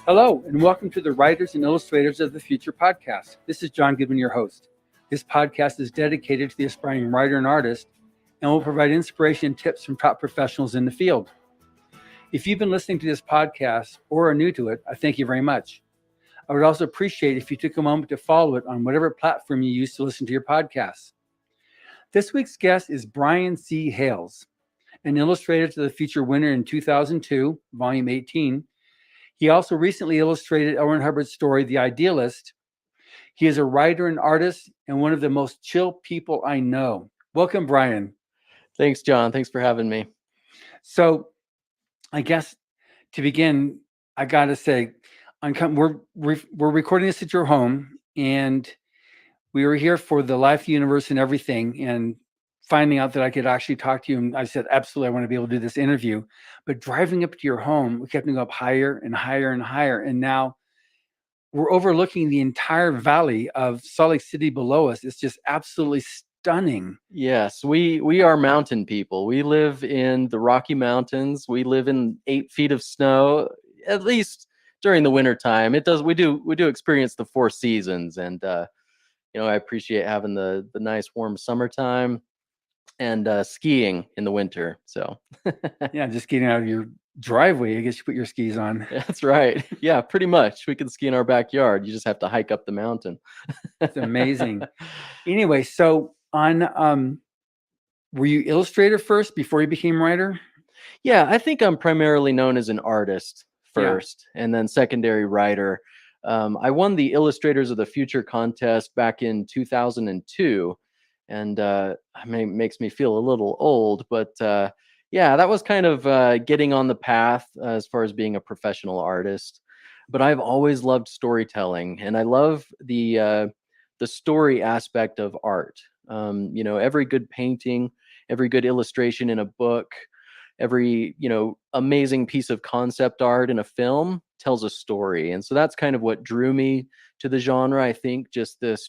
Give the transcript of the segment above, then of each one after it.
Hello, and welcome to the Writers and Illustrators of the Future podcast. This is John Goodman, your host. This podcast is dedicated to the aspiring writer and artist and will provide inspiration and tips from top professionals in the field. If you've been listening to this podcast or are new to it, I thank you very much. I would also appreciate if you took a moment to follow it on whatever platform you use to listen to your podcasts. This week's guest is Brian C. Hales, an Illustrator to the Future winner in 2002, volume 18. He also recently illustrated Hubbard's story, The Idealist. He is a writer and artist and one of the most chill people I know. Welcome, Brian. Thanks, John. Thanks for having me. So I guess to begin, I got to say, we're recording this at your home, and we were here for the Life Universe and everything, and finding out that I could actually talk to you. And I said, absolutely, I want to be able to do this interview. But driving up to your home, we kept going up higher and higher and higher. And now we're overlooking the entire valley of Salt Lake City below us. It's just absolutely stunning. Yes, we are mountain people. We live in the Rocky Mountains. We live in 8 feet of snow, at least during the winter time. We do experience the 4 seasons. And, I appreciate having the nice warm summertime and skiing in the winter. So yeah, just getting out of your driveway, I guess you put your skis on. That's right. Yeah, pretty much. We can ski in our backyard. You just have to hike up the mountain. It's amazing. Anyway, so were you illustrator first before you became writer? Yeah, I think I'm primarily known as an artist first, and then secondary writer. I won the Illustrators of the Future contest back in 2002. And makes me feel a little old, but that was kind of getting on the path as far as being a professional artist. But I've always loved storytelling, and I love the story aspect of art. Every good painting, every good illustration in a book, every amazing piece of concept art in a film tells a story. And so that's kind of what drew me to the genre. I think just this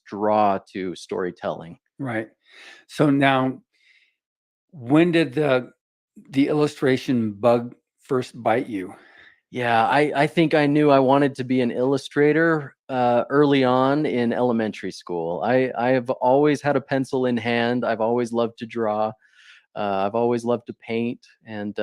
draw to storytelling. Right. So now, when did the illustration bug first bite you? Yeah, I think I knew I wanted to be an illustrator early on in elementary school. I have always had a pencil in hand. I've always loved to draw. I've always loved to paint. And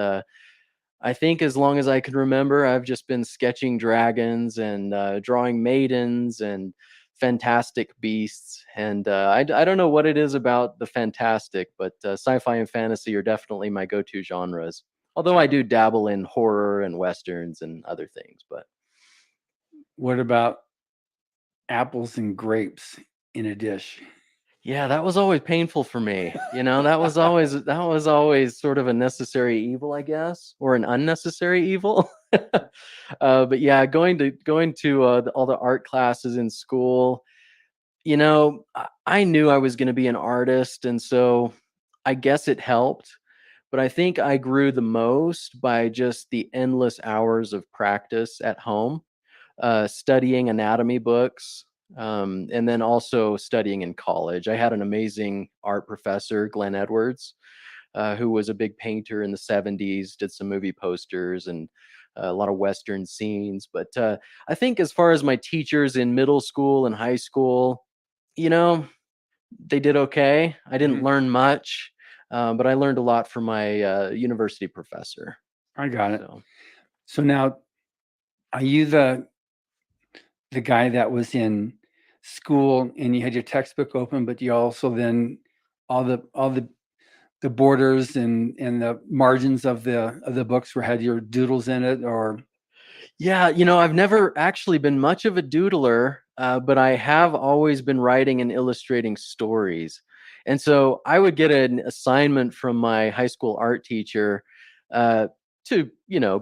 I think as long as I can remember, I've just been sketching dragons and drawing maidens and fantastic beasts. And I don't know what it is about the fantastic, but sci-fi and fantasy are definitely my go-to genres. Although I do dabble in horror and westerns and other things. But what about apples and grapes in a dish? Yeah, that was always painful for me. That was always sort of a necessary evil, I guess, or an unnecessary evil. But yeah, going to all the art classes in school, I knew I was going to be an artist, and so I guess it helped. But I think I grew the most by just the endless hours of practice at home, studying anatomy books. And then also studying in college. I had an amazing art professor, Glenn Edwards, who was a big painter in the 70s, did some movie posters and a lot of Western scenes. But I think as far as my teachers in middle school and high school, they did okay. I didn't learn much, but I learned a lot from my university professor. I got it. So now, are you the guy that was in school and you had your textbook open, but you also then all the borders and the margins of the books had your doodles in it? Or yeah, I've never actually been much of a doodler, but I have always been writing and illustrating stories. And so I would get an assignment from my high school art teacher to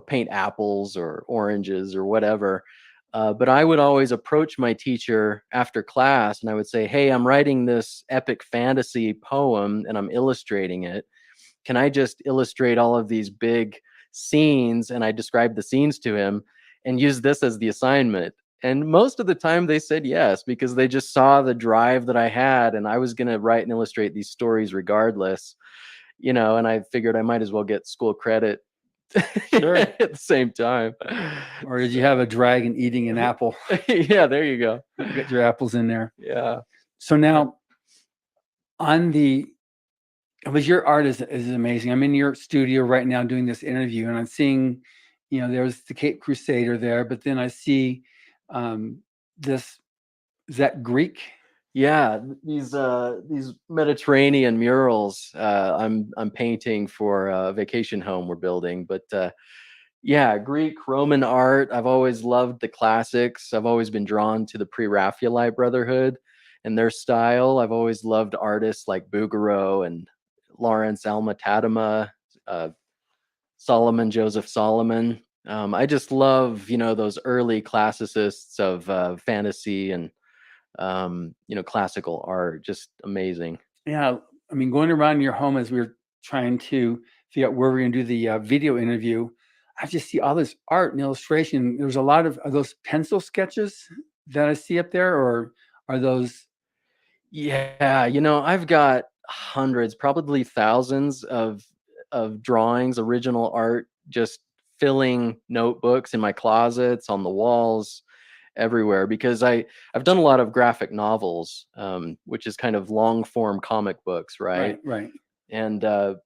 paint apples or oranges or whatever. But I would always approach my teacher after class and I would say, hey, I'm writing this epic fantasy poem and I'm illustrating it. Can I just illustrate all of these big scenes? And I described the scenes to him and use this as the assignment. And most of the time they said yes, because they just saw the drive that I had and I was going to write and illustrate these stories regardless, and I figured I might as well get school credit Sure. at the same time. Or did you have a dragon eating an apple? Yeah, there you go. Get your apples in there. Yeah. So now but your art is amazing. I'm in your studio right now doing this interview, and I'm seeing, there's the Cape Crusader there, but then I see this, is that Greek? Yeah, these Mediterranean murals I'm painting for a vacation home we're building. But yeah, Greek, Roman art. I've always loved the classics. I've always been drawn to the Pre-Raphaelite Brotherhood and their style. I've always loved artists like Bouguereau and Lawrence Alma Tadema, Joseph Solomon. I just love, those early classicists of fantasy and classical art. Just amazing. Yeah, I mean, going around your home as we were trying to figure out where we're going to do the video interview, I just see all this art and illustration. There's a lot of, are those pencil sketches that I see up there, or are those? Yeah, I've got hundreds, probably thousands of drawings, original art, just filling notebooks in my closets, on the walls, everywhere, because I've done a lot of graphic novels, which is kind of long form comic books, right? Right. And some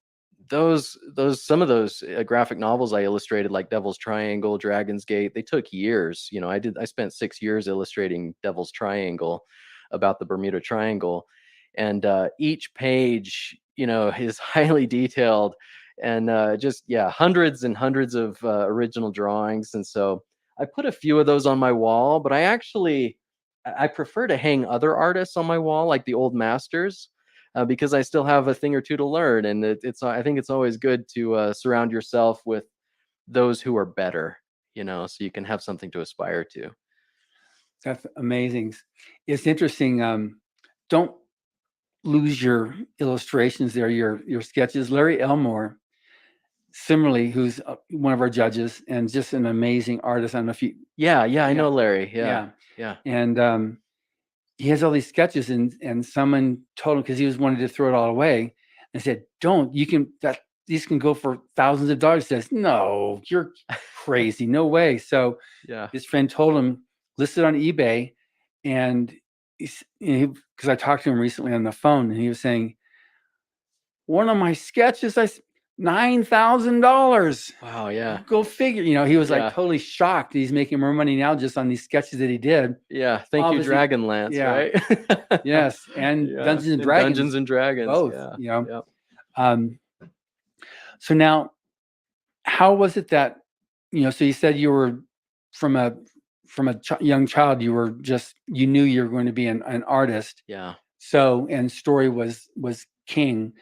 of those graphic novels I illustrated, like Devil's Triangle, Dragon's Gate, they took years. I spent 6 years illustrating Devil's Triangle, about the Bermuda Triangle, and each page, is highly detailed, and hundreds and hundreds of original drawings. And so I put a few of those on my wall, but I prefer to hang other artists on my wall, like the old masters, because I still have a thing or two to learn. And I think it's always good to surround yourself with those who are better, so you can have something to aspire to. That's amazing. It's interesting. Don't lose your illustrations there, your sketches. Larry Elmore, similarly, who's one of our judges and just an amazing artist. I don't know if you. Yeah, I know Larry. Yeah. And he has all these sketches, and someone told him, because he was wanting to throw it all away, and said, "Don't. These can go for thousands of dollars." He says, "No, you're crazy. No way." So his friend told him, list it on eBay, and because I talked to him recently on the phone, and he was saying, one of my sketches, $9,000. Wow, yeah. Go figure. He was like totally shocked. He's making more money now just on these sketches that he did. Yeah, thank you, Dragonlance, right? Yes, and Dungeons and Dragons. Dungeons and Dragons, both. Yeah. So now, how was it that, so you said you were from a young child, you knew you were going to be an artist. Yeah. So, and story was king.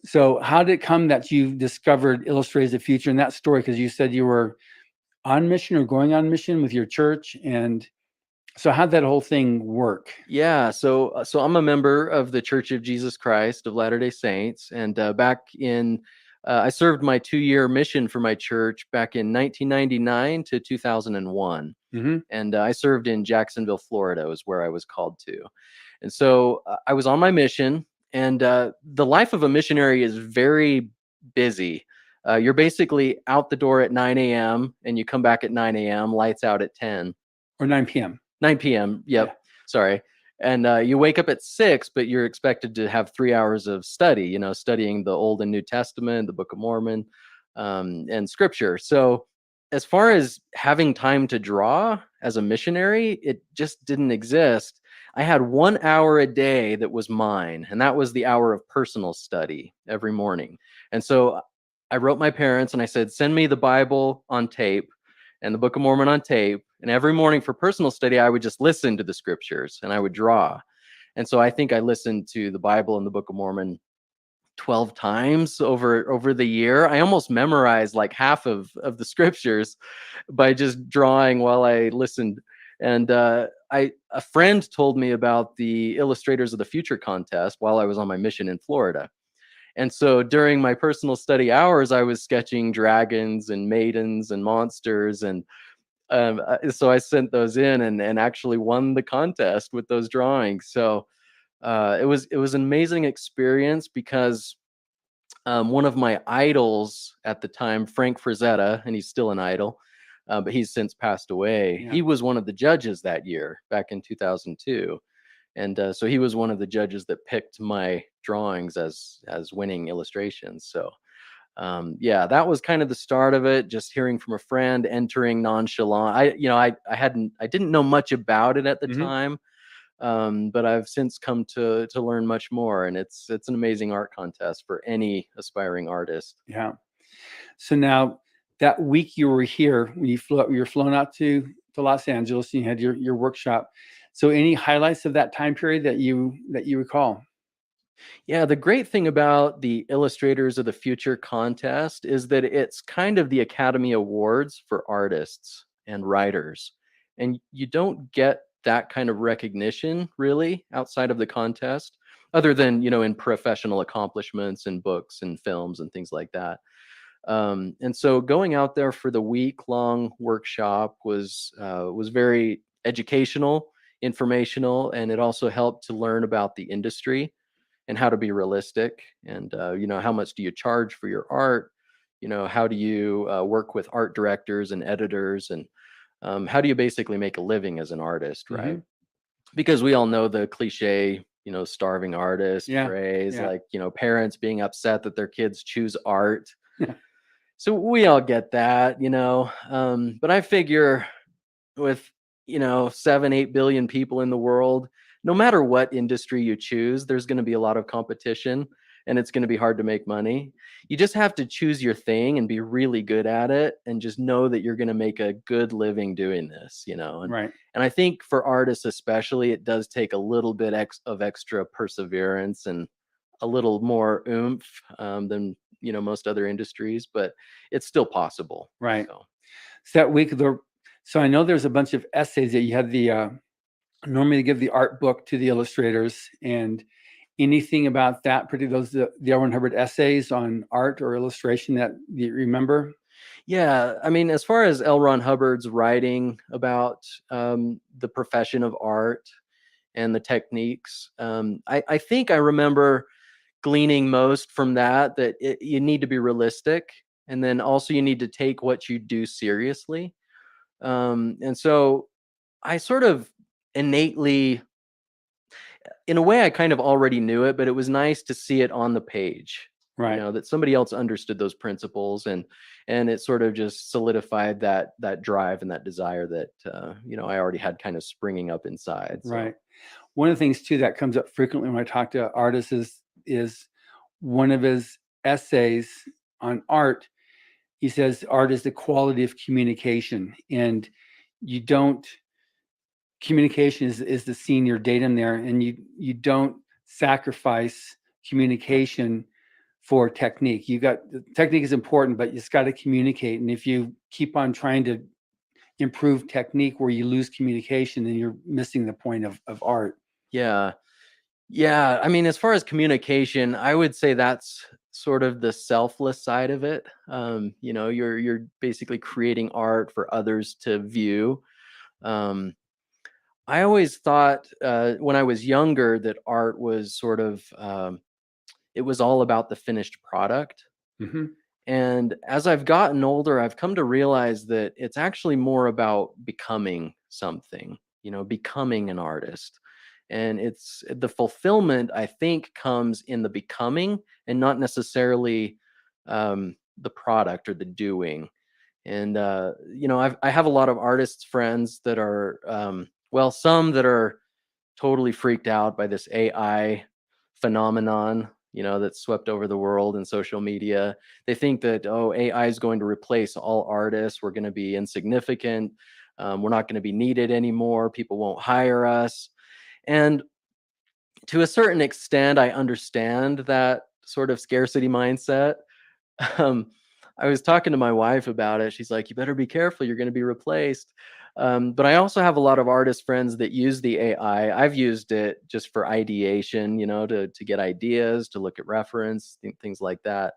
So how did it come that you discovered Illustrators of the Future in that story? Because you said you were on mission or going on mission with your church. And so how'd that whole thing work? Yeah. So I'm a member of the Church of Jesus Christ of Latter-day Saints. And back in, I served my 2-year mission for my church back in 1999 to 2001. Mm-hmm. And I served in Jacksonville, Florida, was where I was called to. And so I was on my mission. And the life of a missionary is very busy. You're basically out the door at 9 a.m. and you come back at 9 a.m., lights out at 10. Or 9 p.m. 9 p.m. Yep. Yeah. Sorry. And you wake up at 6, but you're expected to have 3 hours of study, studying the Old and New Testament, the Book of Mormon, and Scripture. So as far as having time to draw as a missionary, it just didn't exist. I had 1 hour a day that was mine, and that was the hour of personal study every morning. And so I wrote my parents and I said, send me the Bible on tape and the Book of Mormon on tape. And every morning for personal study, I would just listen to the scriptures and I would draw. And so I think I listened to the Bible and the Book of Mormon 12 times over the year. I almost memorized like half of the scriptures by just drawing while I listened. And a friend told me about the Illustrators of the Future contest while I was on my mission in Florida. And so during my personal study hours, I was sketching dragons and maidens and monsters. And so I sent those in and actually won the contest with those drawings. So it was an amazing experience because one of my idols at the time, Frank Frazetta, and he's still an idol, but he's since passed away. Yeah. He was one of the judges that year, back in 2002. And so he was one of the judges that picked my drawings as winning illustrations. So yeah, that was kind of the start of it. Just hearing from a friend, entering nonchalant. I didn't know much about it at the time, but I've since come to learn much more. And it's an amazing art contest for any aspiring artist. Yeah. So now that week you were here, when you were flown out to Los Angeles, and you had your workshop. So any highlights of that time period that you recall? Yeah, the great thing about the Illustrators of the Future contest is that it's kind of the Academy Awards for artists and writers. And you don't get that kind of recognition really outside of the contest, other than, in professional accomplishments and books and films and things like that. And so going out there for the week-long workshop was very educational, informational, and it also helped to learn about the industry and how to be realistic. And how much do you charge for your art? How do you work with art directors and editors, and how do you basically make a living as an artist, right? Because we all know the cliche, starving artist phrase, like, parents being upset that their kids choose art. So we all get that, but I figure with, 7-8 billion people in the world, no matter what industry you choose, there's going to be a lot of competition and it's going to be hard to make money. You just have to choose your thing and be really good at it and just know that you're going to make a good living doing this, Right. And I think for artists especially, it does take a little bit of extra perseverance and a little more oomph than, most other industries, but it's still possible. Right. So that week, so I know there's a bunch of essays that you had normally give the art book to the illustrators, and anything about that, particularly the L. Ron Hubbard essays on art or illustration that you remember? Yeah, I mean, as far as L. Ron Hubbard's writing about the profession of art and the techniques, I think I remember gleaning most from that you need to be realistic, and then also you need to take what you do seriously. And so I sort of innately, in a way, I kind of already knew it, but it was nice to see it on the page. Right. That somebody else understood those principles, and it sort of just solidified that drive and that desire that I already had kind of springing up inside. So. Right. One of the things too that comes up frequently when I talk to artists is one of his essays on art. He says art is the quality of communication, and communication is the senior datum there, and you don't sacrifice communication for technique. Technique is important, but you just got to communicate. And if you keep on trying to improve technique where you lose communication, then you're missing the point of art. Yeah. Yeah. I mean, as far as communication, I would say that's sort of the selfless side of it. You're basically creating art for others to view. I always thought when I was younger that art was sort of, it was all about the finished product. And as I've gotten older, I've come to realize that it's actually more about becoming something, becoming an artist. And it's the fulfillment, I think, comes in the becoming and not necessarily the product or the doing. And, I have a lot of artists friends that are, some that are totally freaked out by this AI phenomenon, that's swept over the world in social media. They think that, AI is going to replace all artists. We're going to be insignificant. We're not going to be needed anymore. People won't hire us. And to a certain extent, I understand that sort of scarcity mindset. I was talking to my wife about it. She's like, you better be careful. You're going to be replaced. But I also have a lot of artist friends that use the AI. I've used it just for ideation, to get ideas, to look at reference, things like that.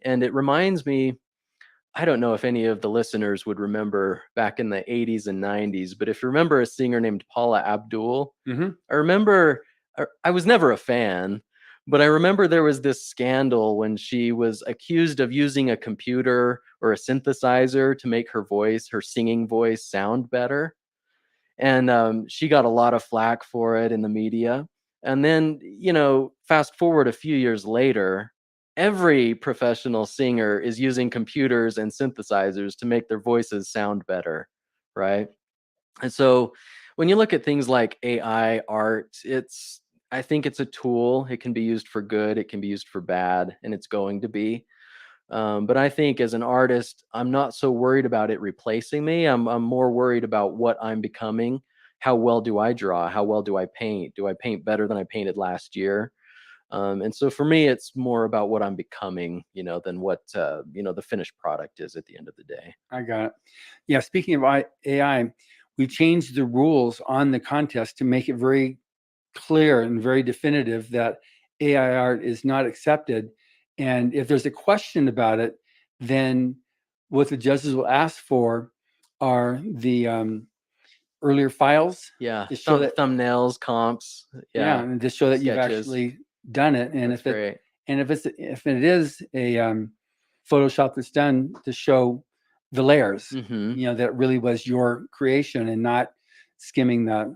And it reminds me, I don't know if any of the listeners would remember back in the 80s and 90s, but if you remember a singer named Paula Abdul, I remember, I was never a fan, But I remember there was this scandal when she was accused of using a computer or a synthesizer to make her voice, her singing voice, sound better. And she got a lot of flack for it in the media. And then, fast forward a few years later, every professional singer is using computers and synthesizers to make their voices sound better, right? And so when you look at things like AI art, I think it's a tool. It can be used for good, it can be used for bad, and it's going to be. But I think as an artist, I'm not so worried about it replacing me. I'm more worried about what I'm becoming. How well do I draw? How well do I paint? Do I paint better than I painted last year? And so for me, it's more about what I'm becoming, than what the finished product is at the end of the day. I got it. Yeah, speaking of AI, we changed the rules on the contest to make it very clear and very definitive that AI art is not accepted. And if there's a question about it, then what the judges will ask for are the earlier files. Yeah, to show that, thumbnails, comps. Yeah, and to show that you've sketches. actually done it. And That's if it great. and if it is a Photoshop that's done, to show the layers, Mhm. that really was your creation and not skimming the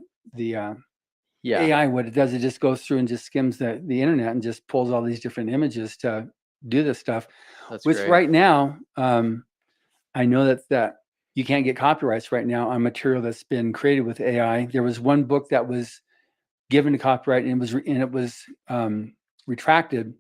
Yeah, AI. What it does, it just goes through and just skims the internet and just pulls all these different images to do this stuff. that's Which great. right now, I know that you can't get copyrights right now on material that's been created with AI. There was one book that was given a copyright and it was retracted,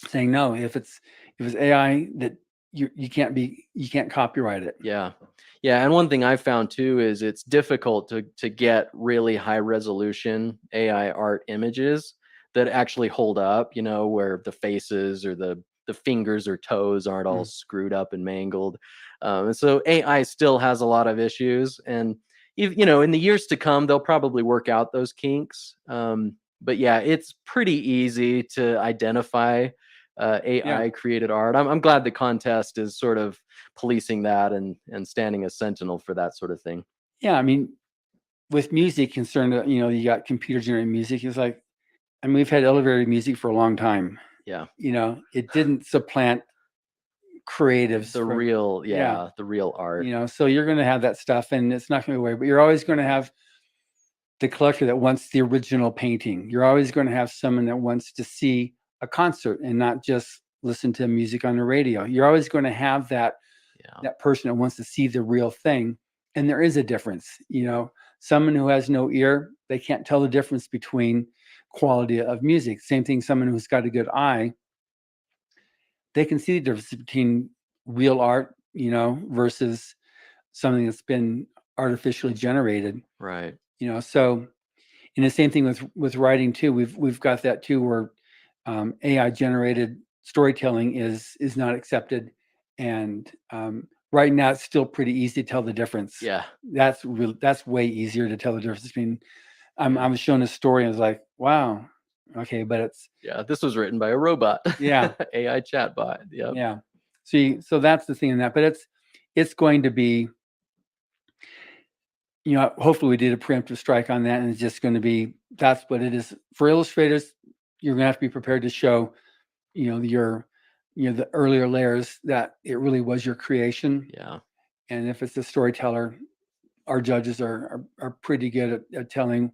saying no, if it's AI, that you can't copyright it. Yeah. Yeah. And one thing I found too is it's difficult to get really high resolution AI art images that actually hold up, where the faces or the fingers or toes aren't all screwed up and mangled. And so AI still has a lot of issues. And, in the years to come, they'll probably work out those kinks. But yeah, it's pretty easy to identify AI created art. I'm glad the contest is sort of policing that and standing as sentinel for that sort of thing. Yeah, I mean, with music concerned, you got computer generated music. It's like, I mean, we've had elevator music for a long time. Yeah. It didn't supplant creatives. The real, the real art. So you're going to have that stuff, and it's not going to go away. But you're always going to have the collector that wants the original painting. You're always going to have someone that wants to see a concert and not just listen to music on the radio. You're always going to have that person that wants to see the real thing. And there is a difference. Someone who has no ear, they can't tell the difference between quality of music. Same thing, someone who's got a good eye, they can see the difference between real art, versus something that's been artificially generated. Right. So, and the same thing with writing too. We've got that too, where AI generated storytelling is not accepted, and right now it's still pretty easy to tell the difference. Yeah. That's way easier to tell the difference between. I was shown a story and I was like, wow, okay, but it's this was written by a robot. Yeah. AI chatbot. Yep. Yeah. So that's the thing in that, but it's going to be, hopefully we did a preemptive strike on that, and it's just going to be, that's what it is. For illustrators, you're going to have to be prepared to show, the earlier layers, that it really was your creation. Yeah. And if it's a storyteller, our judges are pretty good at telling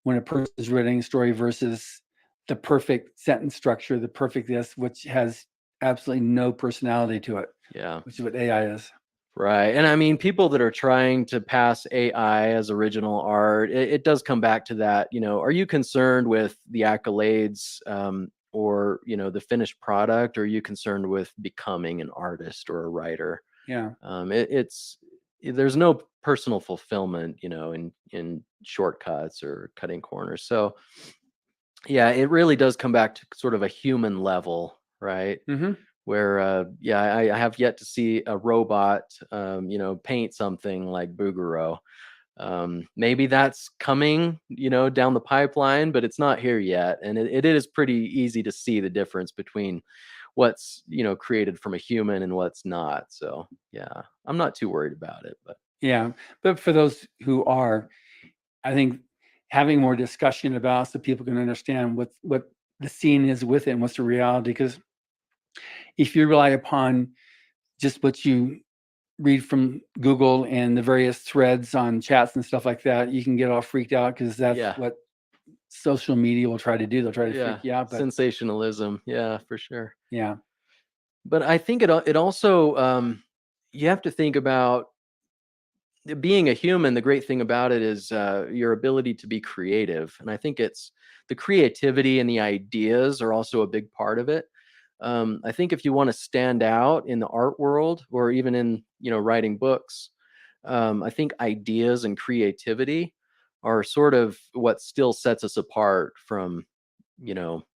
when a person is writing a story versus the perfect sentence structure, the perfect this, which has absolutely no personality to it. Yeah. Which is what AI is. Right. And I mean, people that are trying to pass AI as original art, it does come back to that, are you concerned with the accolades or, the finished product? Or are you concerned with becoming an artist or a writer? Yeah. There's no personal fulfillment, in shortcuts or cutting corners. So yeah, it really does come back to sort of a human level, right? Mm-hmm. Where I have yet to see a robot paint something like Bouguereau. Maybe that's coming down the pipeline, but it's not here yet, and it is pretty easy to see the difference between what's created from a human and what's not. So yeah, I'm not too worried about it. But for those who are, I think having more discussion about, so people can understand what the scene is with it and what's the reality. Because if you rely upon just what you read from Google and the various threads on chats and stuff like that, you can get all freaked out because that's Yeah. what social media will try to do. They'll try to Yeah. freak you out. But Sensationalism. Yeah, for sure. yeah, But I think it also you have to think about being a human. The great thing about it is your ability to be creative, and I think it's the creativity and the ideas are also a big part of it. I think if you want to stand out in the art world or even in writing books, I think ideas and creativity are sort of what still sets us apart from you know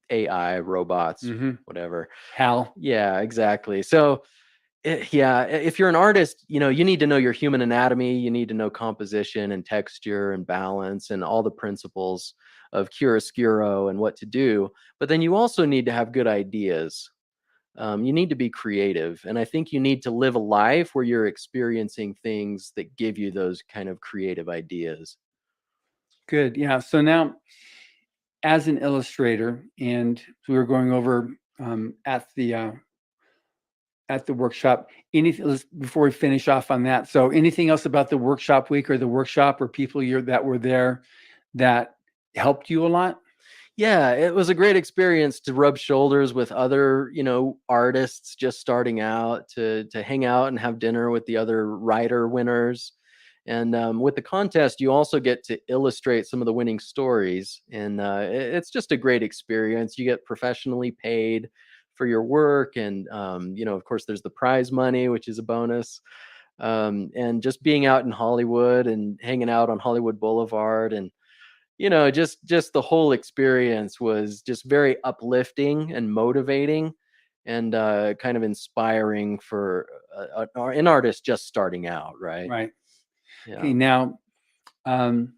AI, robots, whatever. Hal. Yeah, exactly. So yeah, if you're an artist, you need to know your human anatomy, you need to know composition and texture and balance and all the principles of chiaroscuro and what to do. But then you also need to have good ideas. You need to be creative. And I think you need to live a life where you're experiencing things that give you those kind of creative ideas. Good. Yeah. So now, as an illustrator, and we were going over at the workshop. Anything before we finish off on that? So, anything else about the workshop week or the workshop or people that were there that helped you a lot? Yeah, it was a great experience to rub shoulders with other, artists just starting out, to hang out and have dinner with the other writer winners. And with the contest, you also get to illustrate some of the winning stories, and it's just a great experience. You get professionally paid for your work, and of course, there's the prize money, which is a bonus. And just being out in Hollywood and hanging out on Hollywood Boulevard, and just the whole experience was just very uplifting and motivating, and kind of inspiring for an artist just starting out, right? Right. Yeah. Okay. Now, okay.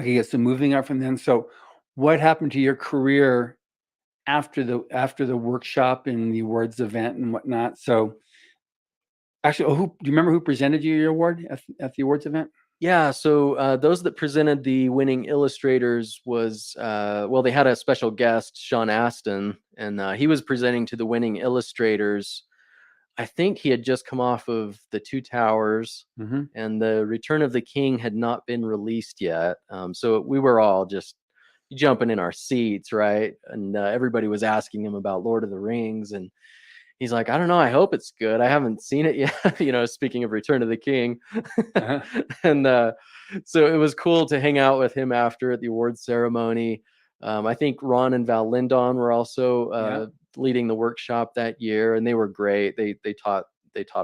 Yeah, so moving on from then. So, what happened to your career after the workshop and the awards event and whatnot? So, actually, do you remember who presented you your award at the awards event? Yeah, so those that presented the winning illustrators was well, they had a special guest, Sean Astin, and he was presenting to the winning illustrators. I think he had just come off of The Two Towers, and The Return of the King had not been released yet. So we were all just jumping in our seats, right? And everybody was asking him about Lord of the Rings, and he's like, I don't know. I hope it's good. I haven't seen it yet. Speaking of Return of the King. Uh-huh. And so it was cool to hang out with him after at the awards ceremony. I think Ron and Val Lindon were also leading the workshop that year, and they were great. They taught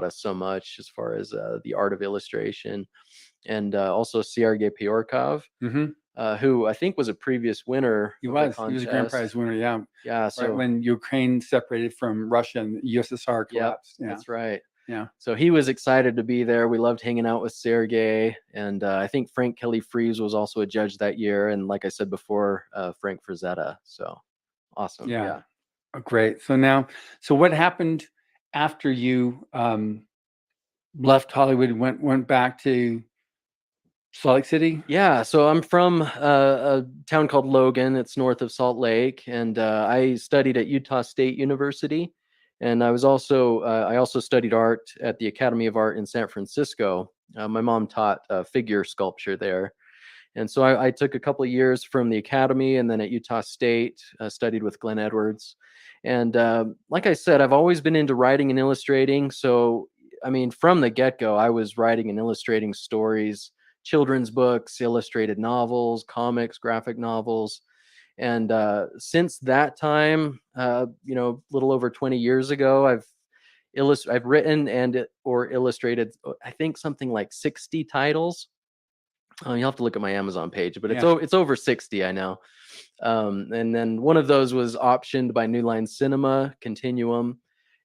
us so much as far as the art of illustration, and also Sergei Pyorkov, who I think was a previous winner. He of the was. He was a grand prize contest. winner. Yeah. Yeah. So Right when Ukraine separated from Russia and the USSR yep, collapsed. Yeah. that's right. Yeah. So he was excited to be there. We loved hanging out with Sergey, and I think Frank Kelly Freeze was also a judge that year. And like I said before, Frank Frazetta. So awesome. Yeah. Oh, great. So what happened after you left Hollywood and went back to Salt Lake City? Yeah, so I'm from a town called Logan. It's north of Salt Lake, and I studied at Utah State University. And I also studied art at the Academy of Art in San Francisco. My mom taught figure sculpture there, and so I took a couple of years from the academy, and then at Utah State studied with Glenn Edwards. And like I said, I've always been into writing and illustrating. So I mean, from the get-go, I was writing and illustrating stories, children's books, illustrated novels, comics, graphic novels. And since that time, a little over 20 years ago, I've written or illustrated, I think something like 60 titles. You'll have to look at my Amazon page, but it's over 60, I know. And then one of those was optioned by New Line Cinema, Continuum,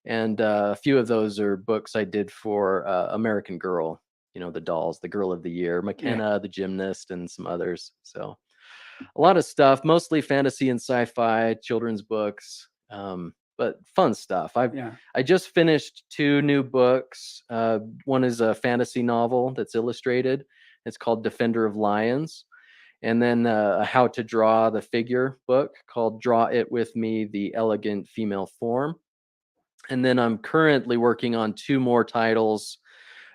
and a few of those are books I did for American Girl. The dolls, the Girl of the Year, McKenna, the gymnast, and some others. So a lot of stuff, mostly fantasy and sci-fi, children's books, but fun stuff. I just finished 2 new books. One is a fantasy novel that's illustrated. It's called Defender of Llyans. and then a how to draw the figure book called Draw It With Me, The Elegant Female Form. And then I'm currently working on 2 more titles.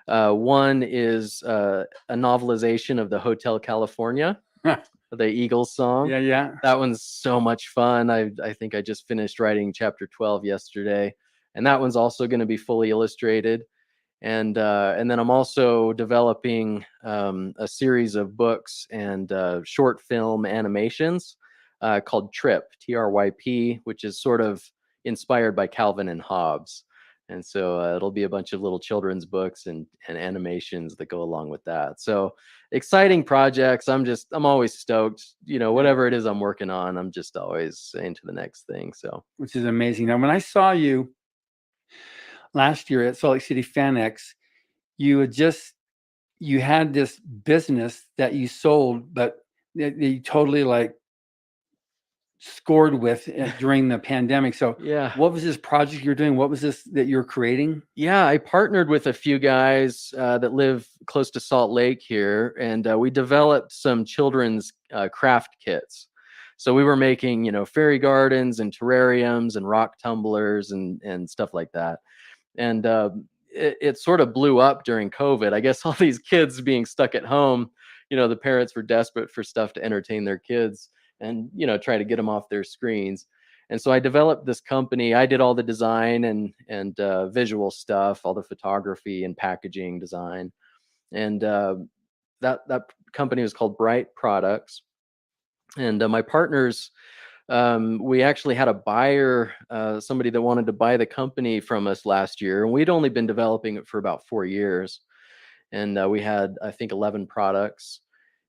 One is a novelization of the Hotel California, the Eagles song. Yeah. That one's so much fun. I think I just finished writing chapter 12 yesterday, and that one's also going to be fully illustrated. And then I'm also developing a series of books and short film animations called Trip, TRYP, which is sort of inspired by Calvin and Hobbes. And so it'll be a bunch of little children's books and animations that go along with that. So exciting projects. I'm always stoked. Whatever it is I'm working on, I'm just always into the next thing. So, which is amazing. Now, when I saw you last year at Salt Lake City FanX, you had this business that you sold, but that you totally scored with during the pandemic. So yeah. What was this project you're doing? What was this that you're creating? Yeah, I partnered with a few guys that live close to Salt Lake here, and we developed some children's craft kits. So we were making, fairy gardens and terrariums and rock tumblers and stuff like that. And it sort of blew up during COVID. I guess all these kids being stuck at home, the parents were desperate for stuff to entertain their kids and, try to get them off their screens. And so I developed this company. I did all the design and visual stuff, all the photography and packaging design. And that company was called Bright Products. And my partners, we actually had a buyer, somebody that wanted to buy the company from us last year. And we'd only been developing it for about 4 years. And we had, I think, 11 products.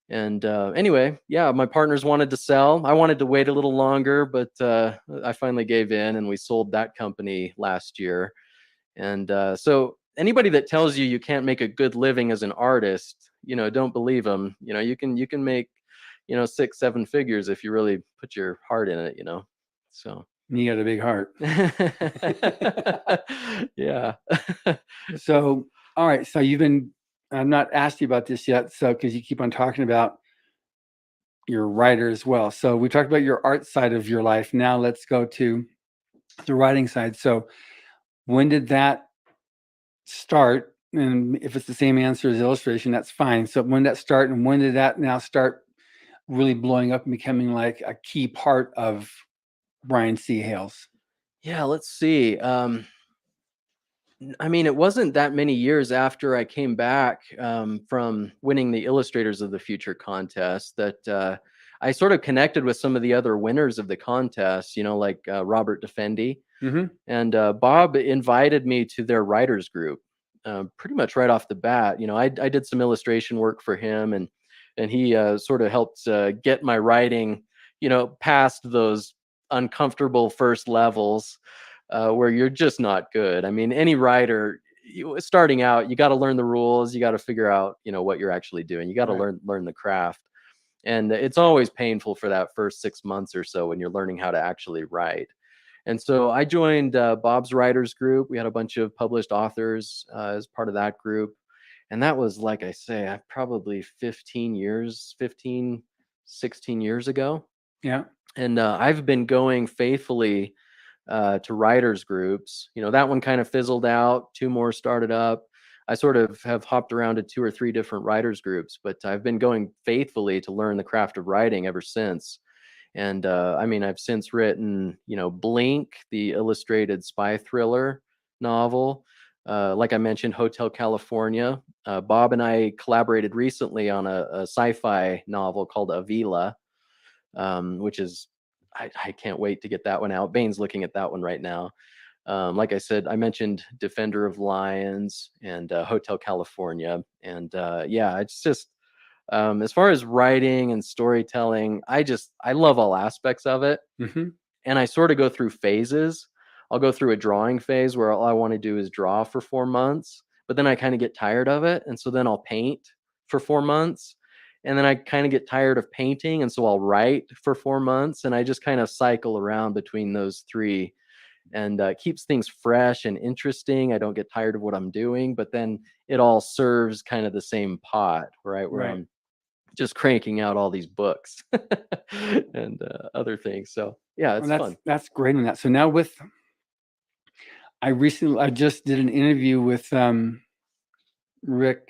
And anyway, yeah, my partners wanted to sell. I wanted to wait a little longer, but I finally gave in and we sold that company last year. And so anybody that tells you can't make a good living as an artist, don't believe them. You can make, 6-7 figures if you really put your heart in it, so. You got a big heart. Yeah. So, all right. So I've not asked you about this yet. So, because you keep on talking about your writer as well. So we talked about your art side of your life. Now let's go to the writing side. So when did that start? And if it's the same answer as illustration, that's fine. So when did that start, and when did that now start really blowing up and becoming like a key part of Brian C. Hales? Yeah, let's see. I mean, it wasn't that many years after I came back from winning the Illustrators of the Future contest that I sort of connected with some of the other winners of the contest, like Robert Defendi. Mm-hmm. And Bob invited me to their writers group pretty much right off the bat. I did some illustration work for him, and he sort of helped get my writing, past those uncomfortable first levels. Where you're just not good. I mean, any writer starting out, you got to learn the rules. You got to figure out, what you're actually doing. You got to learn the craft. And it's always painful for that first 6 months or so when you're learning how to actually write. And so I joined Bob's writers group. We had a bunch of published authors as part of that group. And that was, like I say, probably 16 years ago. Yeah. And I've been going faithfully to writers groups. That one kind of fizzled out. 2 more started up. I sort of have hopped around to 2 or 3 different writers groups, but I've been going faithfully to learn the craft of writing ever since. And I mean, I've since written, Blink, the illustrated spy thriller novel. Like I mentioned, Hotel California. Bob and I collaborated recently on a sci-fi novel called Avila, which is I can't wait to get that one out. Bane's looking at that one right now. Like I said, I mentioned Defender of Llyans and Hotel California. And yeah, it's just, as far as writing and storytelling, I love all aspects of it. Mm-hmm. And I sort of go through phases. I'll go through a drawing phase where all I want to do is draw for 4 months, but then I kind of get tired of it. And so then I'll paint for 4 months. And then I kind of get tired of painting. And so I'll write for 4 months. And I just kind of cycle around between those 3, and keeps things fresh and interesting. I don't get tired of what I'm doing, but then it all serves kind of the same pot, right? Where I'm just cranking out all these books and other things. So yeah, Well, it's fun. that's great in that. So now I just did an interview with Rick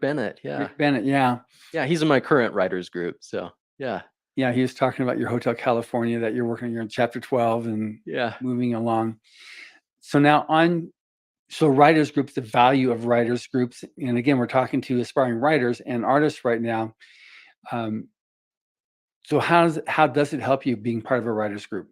Bennett. Yeah. Rick Bennett. Yeah. Yeah. He's in my current writers group. So yeah. Yeah, he was talking about your Hotel California that you're in chapter 12 and Yeah. moving along. So now writers groups, the value of writers groups, and again, we're talking to aspiring writers and artists right now. So how does it help you being part of a writers group?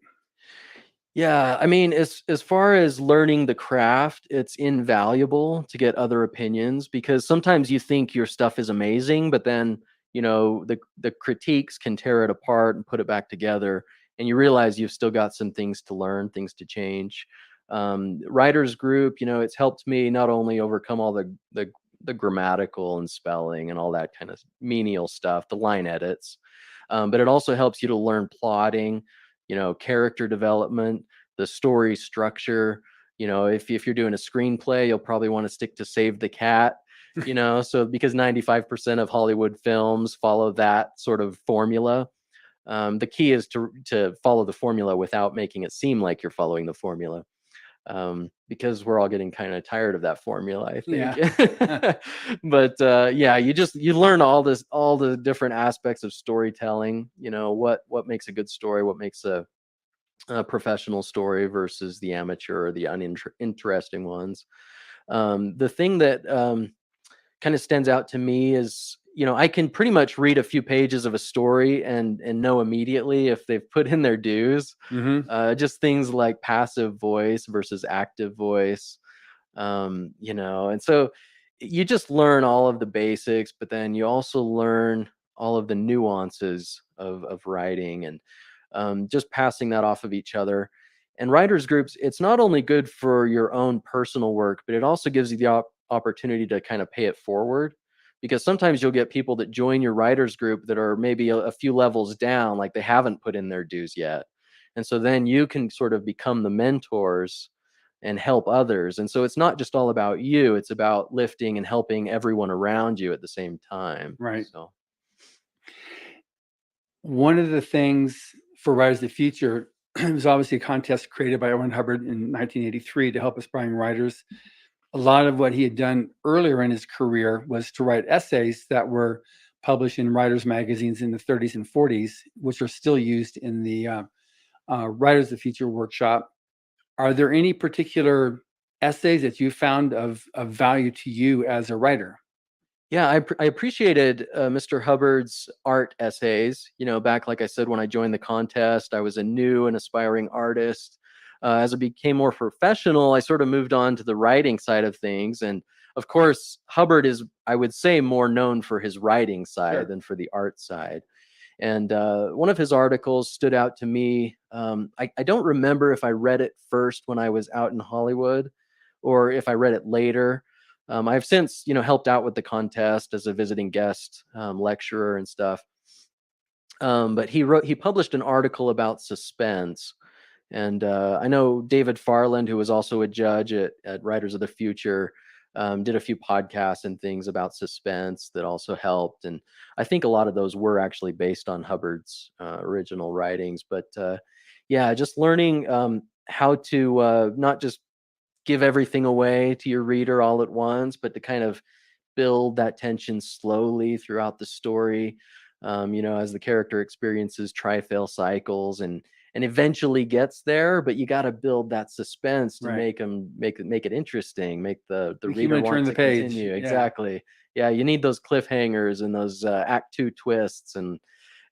Yeah, I mean, as far as learning the craft, it's invaluable to get other opinions, because sometimes you think your stuff is amazing, but then, the critiques can tear it apart and put it back together, and you realize you've still got some things to learn, things to change. Writers group, it's helped me not only overcome all the grammatical and spelling and all that kind of menial stuff, the line edits, but it also helps you to learn plotting, character development, the story structure. If you're doing a screenplay, you'll probably want to stick to Save the Cat, so because 95% of Hollywood films follow that sort of formula. The key is to follow the formula without making it seem like you're following the formula. Because we're all getting kind of tired of that formula, I think. Yeah. But yeah, you learn all the different aspects of storytelling. What makes a good story, what makes a professional story versus the amateur or the uninteresting ones. The thing that kind of stands out to me is, I can pretty much read a few pages of a story and know immediately if they've put in their dues. Just things like passive voice versus active voice, and so you just learn all of the basics, but then you also learn all of the nuances of writing, and just passing that off of each other. And writers groups, it's not only good for your own personal work, but it also gives you the opportunity to kind of pay it forward, because sometimes you'll get people that join your writers group that are maybe a few levels down, like they haven't put in their dues yet. And so then you can sort of become the mentors and help others. And so it's not just all about you, it's about lifting and helping everyone around you at the same time. Right. So one of the things for Writers of the Future, it was obviously a contest created by Hubbard in 1983 to help aspiring writers. A lot of what he had done earlier in his career was to write essays that were published in writers' magazines in the 30s and 40s, which are still used in the Writers of the Future workshop. Are there any particular essays that you found of value to you as a writer? yeah, I appreciated Mr. Hubbard's art essays. Back, like I said, when I joined the contest, I was a new and aspiring artist. As I became more professional, I sort of moved on to the writing side of things. And of course, Hubbard is, I would say, more known for his writing side Sure. than for the art side. And one of his articles stood out to me. I don't remember if I read it first when I was out in Hollywood or if I read it later. I've since, helped out with the contest as a visiting guest lecturer and stuff. But he published an article about suspense. And I know David Farland, who was also a judge at Writers of the Future, did a few podcasts and things about suspense that also helped. And I think a lot of those were actually based on Hubbard's original writings. But yeah, just learning how to not just give everything away to your reader all at once, but to kind of build that tension slowly throughout the story. As the character experiences try-fail cycles and eventually gets there, but you got to build that suspense to Right. make it interesting, make the reader human want turn to the page. continue. Yeah. Exactly. Yeah, you need those cliffhangers and those act 2 twists and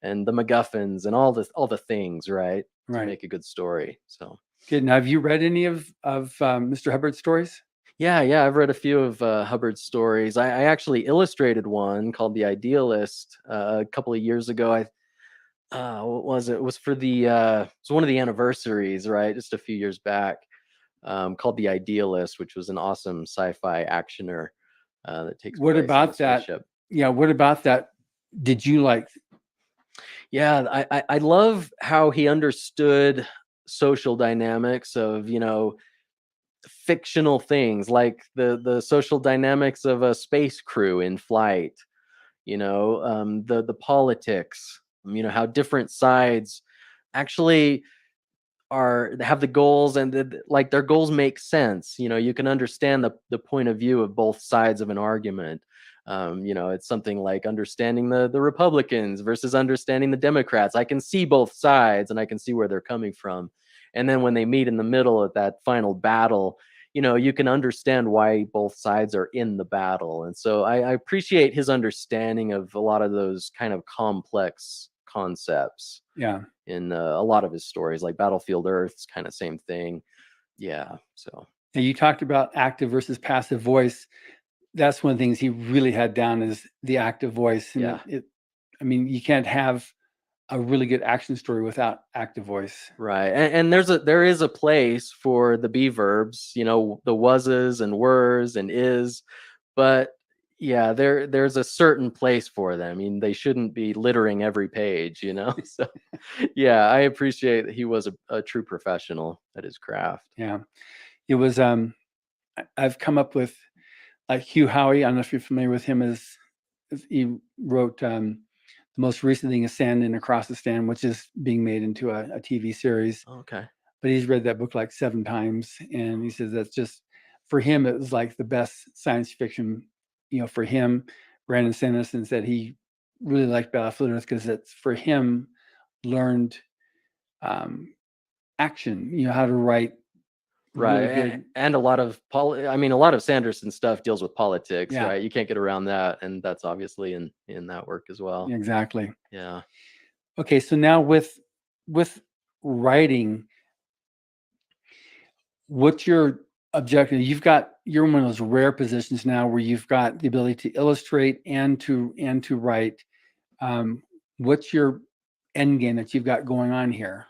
the MacGuffins and all the things, right? To Right. make a good story. So Good. Now, have you read any of Mr. Hubbard's stories? yeah, I've read a few of Hubbard's stories. I actually illustrated one called The Idealist a couple of years ago. What was it? It was for the it was one of the anniversaries, right? Just a few years back, called The Idealist, which was an awesome sci-fi actioner that takes What place on a about that? spaceship. Yeah. What about that? Did you like? Yeah, I love how he understood social dynamics of, fictional things like the social dynamics of a space crew in flight. the politics, how different sides actually have the goals, and like their goals make sense. You can understand the point of view of both sides of an argument. It's something like understanding the Republicans versus understanding the Democrats. I can see both sides and I can see where they're coming from. And then when they meet in the middle at that final battle, you can understand why both sides are in the battle. And so I appreciate his understanding of a lot of those kind of complex concepts. Yeah. In a lot of his stories, like Battlefield Earth's kind of same thing. Yeah. So. Now, you talked about active versus passive voice. That's one of the things he really had down is the active voice. And Yeah. You can't have a really good action story without active voice. Right. And there is a place for the be verbs, the wases and wers and is, but yeah, there's a certain place for them. I mean, they shouldn't be littering every page, So yeah, I appreciate that he was a true professional at his craft. Yeah. It was I've come up with like Hugh Howey. I don't know if you're familiar with him, as he wrote the most recent thing is Stand Across the Stand, which is being made into a TV series. Okay. But he's read that book like 7 times, and he says that's just, for him, it was like the best science fiction. For him, Brandon Sanderson said he really liked Battlefield Earth because it's, for him, learned action. How to write. Right. Really and a lot of a lot of Sanderson stuff deals with politics, Yeah. right? You can't get around that, and that's obviously in that work as well. Exactly. Yeah. Okay, so now with writing, what's your objective? You're in one of those rare positions now where you've got the ability to illustrate and to write. What's your end game that you've got going on here?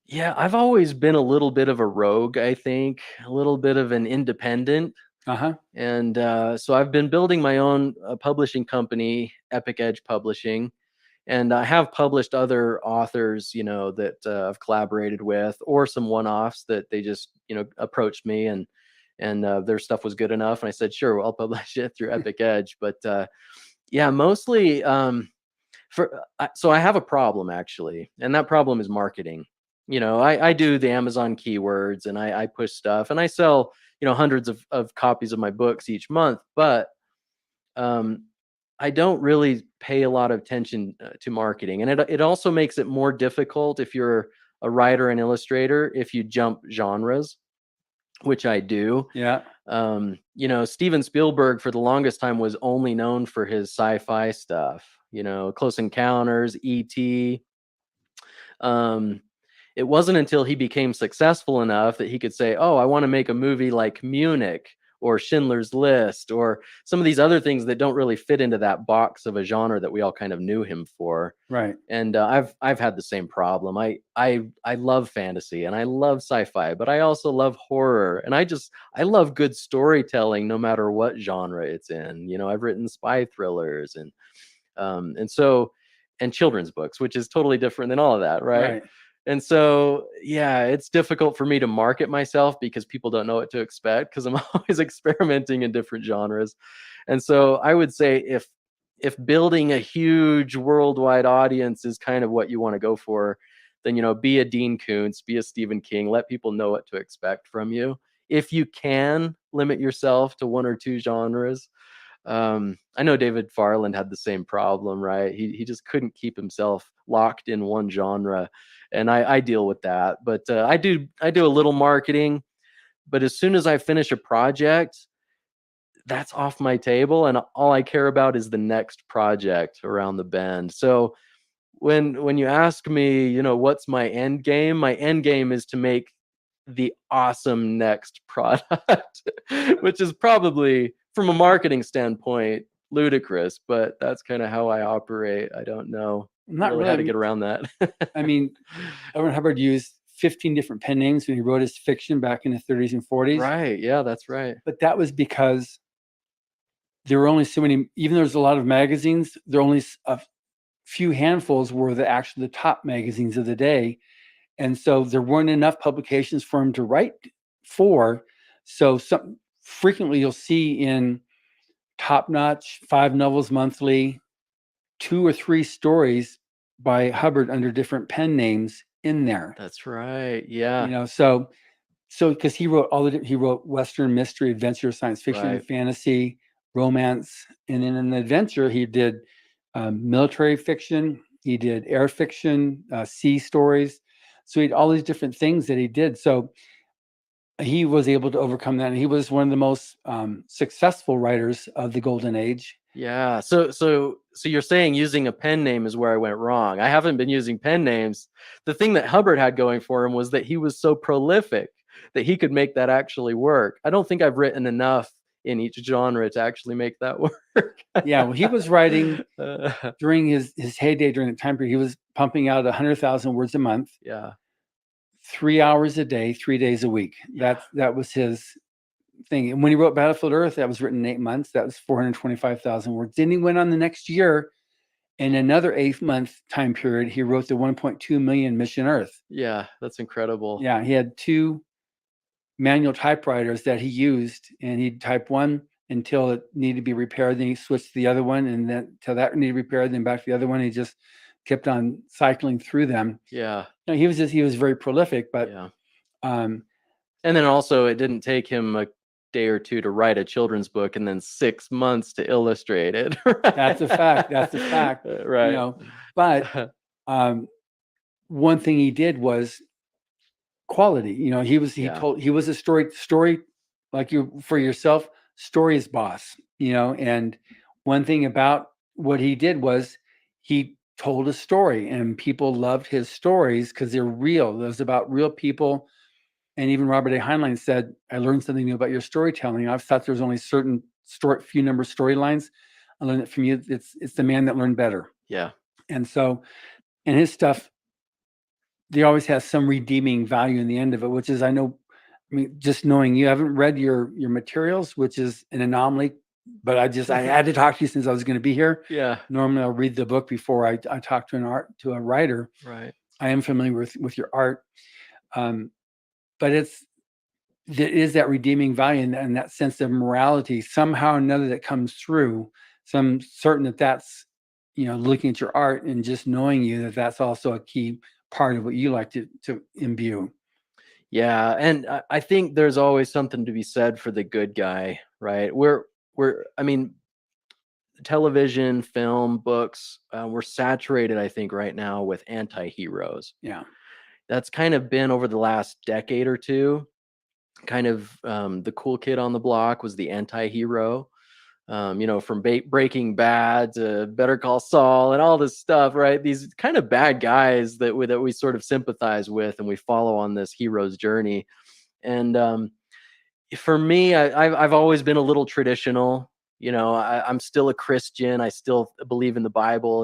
Yeah, I've always been a little bit of a rogue, I think, a little bit of an independent. And so I've been building my own publishing company, Epic Edge Publishing. And I have published other authors, that I've collaborated with, or some one-offs that they just, approached me and their stuff was good enough. And I said, sure, I'll publish it through Epic Edge. But yeah, mostly so I have a problem, actually. And that problem is marketing. I do the Amazon keywords and I push stuff and I sell, hundreds of copies of my books each month. But I don't really pay a lot of attention to marketing. And it also makes it more difficult if you're a writer and illustrator, if you jump genres, which I do. Yeah. Steven Spielberg for the longest time was only known for his sci-fi stuff, Close Encounters, E.T. It wasn't until he became successful enough that he could say, oh, I want to make a movie like Munich or Schindler's List or some of these other things that don't really fit into that box of a genre that we all kind of knew him for. Right. And I've had the same problem. I love fantasy and I love sci-fi, but I also love horror. And I love good storytelling no matter what genre it's in. I've written spy thrillers and children's books, which is totally different than all of that, right? And so, yeah, it's difficult for me to market myself because people don't know what to expect because I'm always experimenting in different genres. And so I would say if building a huge worldwide audience is kind of what you want to go for, then, be a Dean Koontz, be a Stephen King, let people know what to expect from you. If you can limit yourself to 1 or 2 genres. I know David Farland had the same problem, right? He just couldn't keep himself locked in one genre. And I deal with that, but I do a little marketing, but as soon as I finish a project, that's off my table, and all I care about is the next project around the bend. So when you ask me, what's my end game is to make the awesome next product, which is probably from a marketing standpoint ludicrous, but that's kind of how I operate. I don't know. Not really really how to get around that. Edward Hubbard used 15 different pen names when he wrote his fiction back in the 30s and 40s. Right. Yeah, that's right. But that was because there were only so many, even though there's a lot of magazines, there are only a few handfuls were the top magazines of the day. And so there weren't enough publications for him to write for. So frequently you'll see in Top Notch, 5 Novels Monthly, 2 or 3 stories by Hubbard under different pen names in there. That's right. Yeah. So because he wrote he wrote Western mystery, adventure, science fiction, Right. fantasy, romance, and then in the adventure he did military fiction, he did air fiction, sea stories. So he had all these different things that he did. So he was able to overcome that, and he was one of the most successful writers of the Golden Age. Yeah. So you're saying using a pen name is where I went wrong. I haven't been using pen names. The thing that Hubbard had going for him was that he was so prolific that he could make that actually work. I don't think I've written enough in each genre to actually make that work. Yeah, well, he was writing during his heyday during the time period. He was pumping out 100,000 words a month. Yeah. 3 hours a day, 3 days a week. Yeah. That was his thing. And when he wrote Battlefield Earth, that was written in 8 months. That was 425,000 words. Then he went on the next year. In another 8-month time period, he wrote the 1.2 million Mission Earth. Yeah, that's incredible. Yeah, he had 2 manual typewriters that he used, and he'd type one until it needed to be repaired. Then he switched to the other one, and then till that needed repaired, then back to the other one. He just kept on cycling through them. Yeah. He was very prolific, but Yeah. um, And then also, it didn't take him a day or two to write a children's book and then 6 months to illustrate it. that's a fact. That's a fact. Right. But one thing he did was quality. He was a story like you for yourself, stories boss. And one thing about what he did was he told a story, and people loved his stories because they're real. It was about real people. And even Robert A. Heinlein said, "I learned something new about your storytelling. I thought there was only certain few number of storylines. I learned it from you. It's the man that learned better." Yeah. And so, and his stuff, they always has some redeeming value in the end of it, which is, just knowing you haven't read your materials, which is an anomaly, but I had to talk to you since I was going to be here. Yeah. Normally I'll read the book before I talk to a writer. Right. I am familiar with your art. But there is that redeeming value and that sense of morality somehow or another that comes through. So I'm certain that's, looking at your art and just knowing you, that's also a key part of what you like to imbue. Yeah, and I think there's always something to be said for the good guy, right? I mean, television, film, books, we're saturated, I think, right now with anti-heroes. Yeah. That's kind of been over the last decade or two. Kind of the cool kid on the block was the anti-hero. From Breaking Bad to Better Call Saul and all this stuff, right? These kind of bad guys that we sort of sympathize with and we follow on this hero's journey. And for me, I've always been a little traditional. I'm still a Christian. I still believe in the Bible,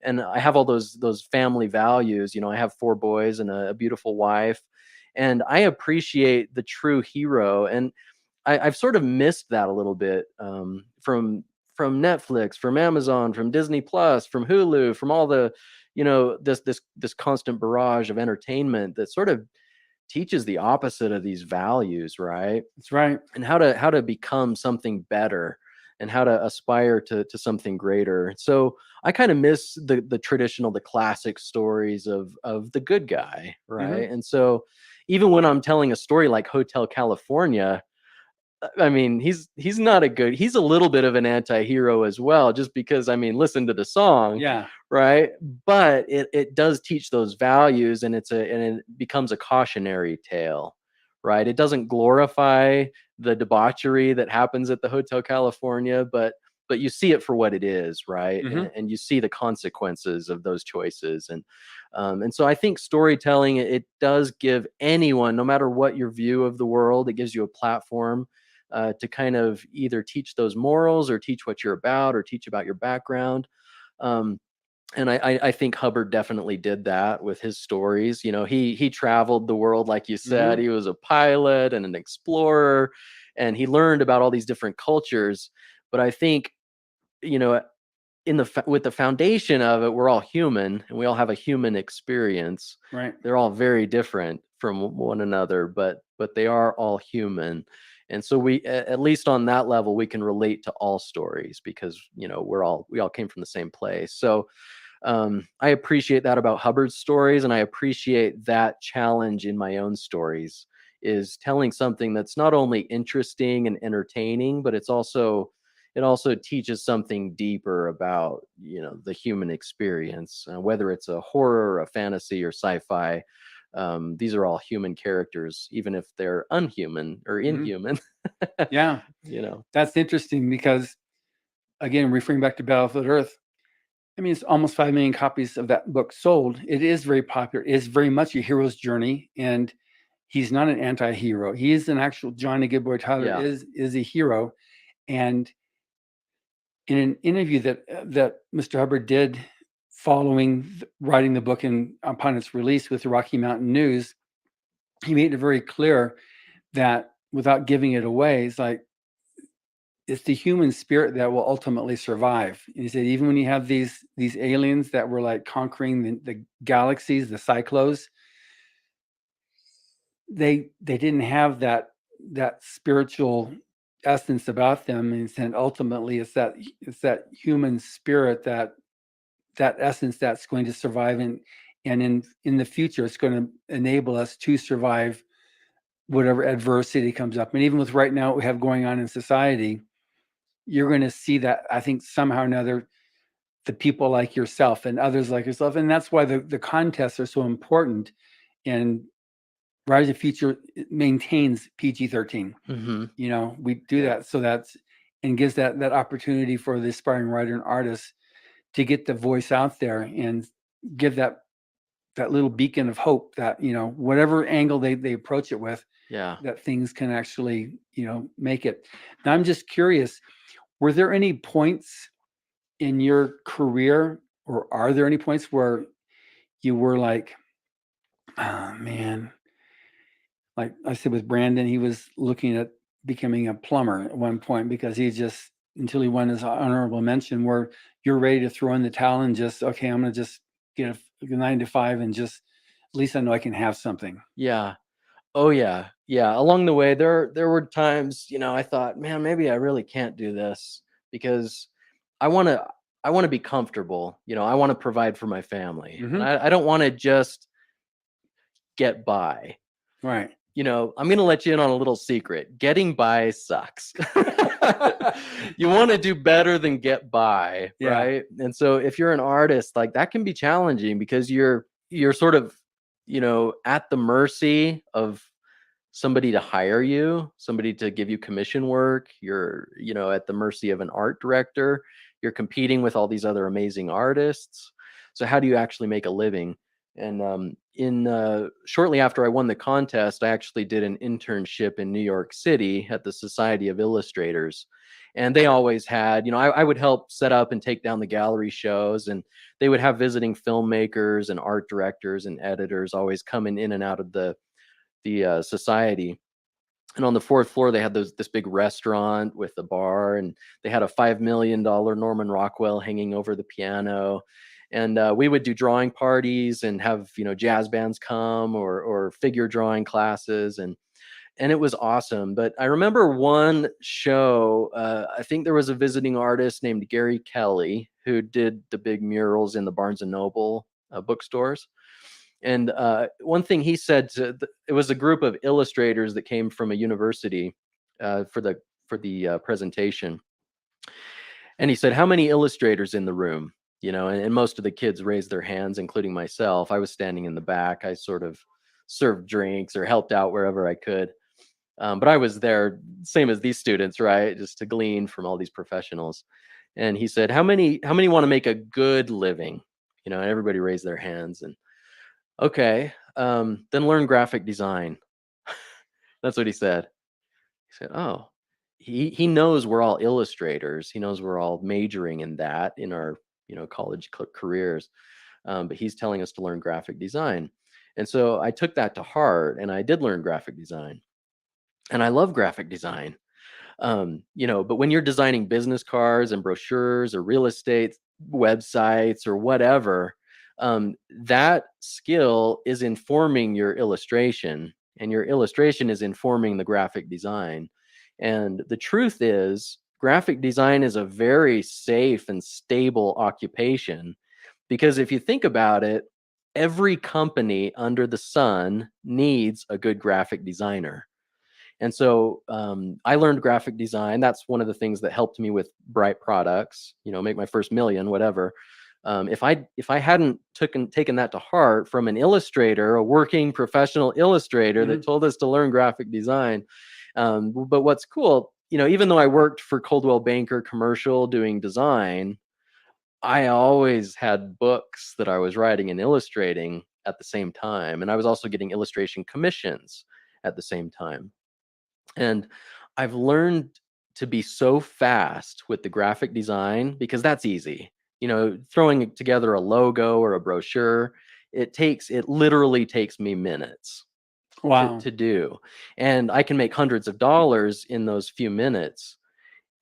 and I have all those family values. I have 4 boys and a beautiful wife, and I appreciate the true hero. And I've sort of missed that a little bit from Netflix, from Amazon, from Disney Plus, from Hulu, from all the this constant barrage of entertainment that sort of teaches the opposite of these values, right? That's right. And how to become something better and how to aspire to something greater. So I kind of miss the traditional, the classic stories of the good guy, right? Mm-hmm. And so even when I'm telling a story like Hotel California, I mean, he's not he's a little bit of an anti-hero as well, just because, listen to the song. Yeah. Right. But it does teach those values, and it becomes a cautionary tale, right? It doesn't glorify the debauchery that happens at the Hotel California, but you see it for what it is, right? Mm-hmm. And you see the consequences of those choices. And so I think storytelling, it does give anyone, no matter what your view of the world, it gives you a platform to kind of either teach those morals or teach what you're about or teach about your background. And I think Hubbard definitely did that with his stories. He traveled the world, like you said. Mm-hmm. He was a pilot and an explorer, and he learned about all these different cultures. But I think, with the foundation of it, we're all human and we all have a human experience. Right. They're all very different from one another, but they are all human. And so we, at least on that level, we can relate to all stories because, we all came from the same place. So I appreciate that about Hubbard's stories, and I appreciate that challenge in my own stories, is telling something that's not only interesting and entertaining, but it also teaches something deeper about, the human experience, whether it's a horror, a fantasy, or sci-fi. These are all human characters, even if they're unhuman or inhuman. Yeah, that's interesting because, again, referring back to Battlefield Earth, I mean, it's almost 5 million copies of that book sold. It is very popular. It is very much a hero's journey, and he's not an anti-hero. He is an actual Johnny Goodboy Tyler is a hero. And in an interview that Mr. Hubbard did following writing the book and upon its release with the Rocky Mountain News, he made it very clear that, without giving it away, it's the human spirit that will ultimately survive. And he said, even when you have these aliens that were like conquering the galaxies, the cyclos, they didn't have that spiritual essence about them. And said ultimately it's that human spirit, that essence that's going to survive, and in the future it's going to enable us to survive whatever adversity comes up. And even with right now what we have going on in society, you're going to see that, I think, somehow or another, the people like yourself and others like yourself. And that's why the contests are so important. And Rise of Future maintains PG-13. We do that so and gives that opportunity for the aspiring writer and artist to get the voice out there and give that little beacon of hope that, whatever angle they approach it with, that things can actually, make it. Now, I'm just curious, were there any points in your career, or are there any points where you were like, oh man, like I said with Brandon, he was looking at becoming a plumber at one point because until he won his honorable mention, where you're ready to throw in the towel and just, okay, I'm going to just get a 9 to 5 and just, at least I know I can have something. Yeah. Oh yeah. Yeah. Along the way, there were times, I thought, man, maybe I really can't do this because I want to be comfortable. I want to provide for my family. And I don't want to just get by. Right. I'm going to let you in on a little secret. Getting by sucks. You want to do better than get by, right? And so if you're an artist, like, that can be challenging because you're sort of, at the mercy of somebody to hire you, somebody to give you commission work. You're, at the mercy of an art director. You're competing with all these other amazing artists. So how do you actually make a living? And shortly after I won the contest, I actually did an internship in New York City at the Society of Illustrators. And they always had, I would help set up and take down the gallery shows, and they would have visiting filmmakers and art directors and editors always coming in and out of the society. And on the 4th floor, they had this big restaurant with a bar, and they had a $5 million Norman Rockwell hanging over the piano. And we would do drawing parties and have, jazz bands come, or figure drawing classes. And it was awesome. But I remember one show, I think there was a visiting artist named Gary Kelly who did the big murals in the Barnes and Noble bookstores. And one thing he said, it was a group of illustrators that came from a university for the presentation. And he said, how many illustrators in the room? And most of the kids raised their hands, including myself. I was standing in the back. I sort of served drinks or helped out wherever I could. But I was there, same as these students, right? Just to glean from all these professionals. And he said, how many want to make a good living? And everybody raised their hands. And okay, then learn graphic design. That's what he said. He said, oh, he knows we're all illustrators. He knows we're all majoring in that in our, college careers. But he's telling us to learn graphic design. And so I took that to heart, and I did learn graphic design. And I love graphic design. But when you're designing business cards and brochures or real estate websites or whatever, that skill is informing your illustration, and your illustration is informing the graphic design. And the truth is, graphic design is a very safe and stable occupation, because if you think about it, every company under the sun needs a good graphic designer. And so I learned graphic design. That's one of the things that helped me with Bright Products, make my first million, whatever. If I hadn't taken that to heart from an illustrator, a working professional illustrator that told us to learn graphic design. But what's cool, even though I worked for Coldwell Banker Commercial doing design, I always had books that I was writing and illustrating at the same time. And I was also getting illustration commissions at the same time. And I've learned to be so fast with the graphic design because that's easy. Throwing together a logo or a brochure, it literally takes me minutes Wow. to do. And I can make hundreds of dollars in those few minutes.